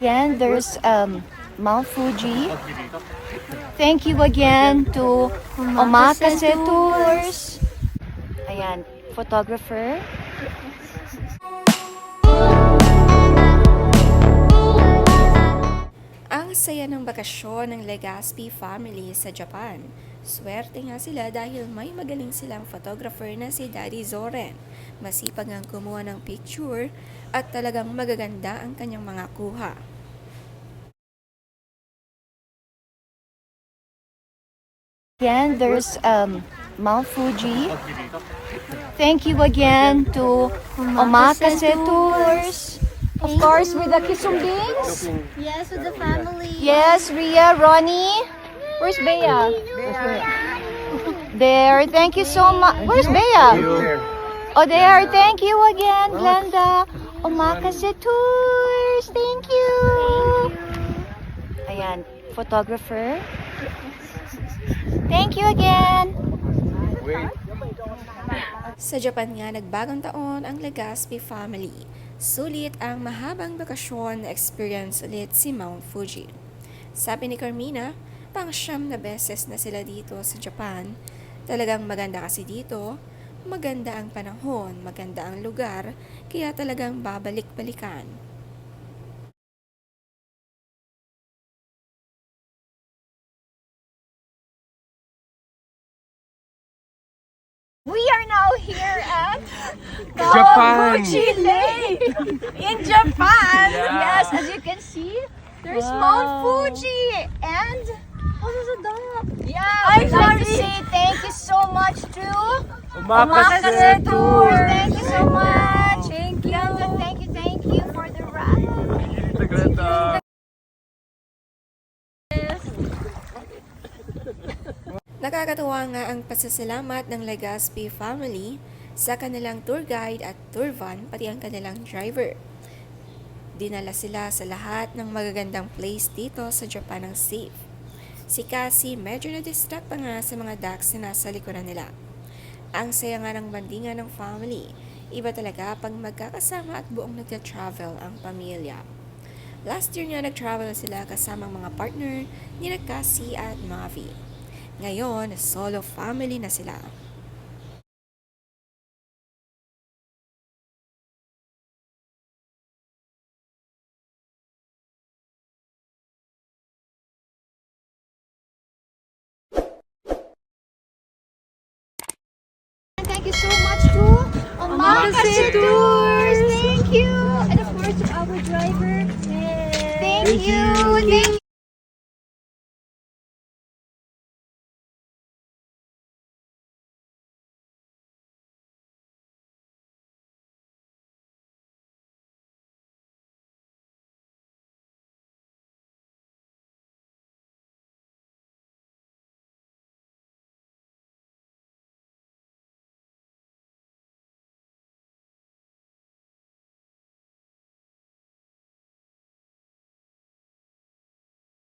Again, there's Mount Fuji. Thank you again to Omakase Tours. Ayan, photographer. Ang saya ng bakasyon ng Legaspi family sa Japan. Swerte nga sila dahil may magaling silang photographer na si Daddy Zoren. Masipag ang kumuha ng picture at talagang magaganda ang kanyang mga kuha. Again, there's Mount Fuji. Thank you again to Omakase Tours. Of course, with the Kisumbings. Yes, with the family. Yes, Ria, Ronnie. Where's Bea? There. Thank you so much. Where's Bea? Oh, there. Thank you again, Glenda. Omakase Tours. Thank you. Ayan, photographer. Thank you again. Sa Japan nga nagbagong taon ang Legaspi family. Sulit ang mahabang bakasyon na experience ulit si Mount Fuji. Sabi ni Carmina, pang-siyam na beses na sila dito sa Japan. Talagang maganda kasi dito, maganda ang panahon, maganda ang lugar, kaya talagang babalik-balikan. We are now here at Japan. Fuji Lake in Japan. Yes, as you can see, there's Mount Fuji and there's a dog. Yeah, I'd like to say thank you so much to Omakase Tours. Thank you so much. Thank you. Thank you for the ride. Nakakatuwa nga ang pasasalamat ng Legaspi family sa kanilang tour guide at tour van pati ang kanilang driver. Dinala sila sa lahat ng magagandang place dito sa Japan ng safe. Si Cassie medyo na-distract pa nga sa mga ducks na nasa likuran nila. Ang saya nga ng bandingan ng family, iba talaga pag magkakasama at buong nagta-travel ang pamilya. Last year nga nag-travel sila kasamang mga partner ni Cassie at Mavi. Ngayon, solo family na sila. Thank you so much to Omakase Tours. Thank you. And of course to our driver. Thank you. Thank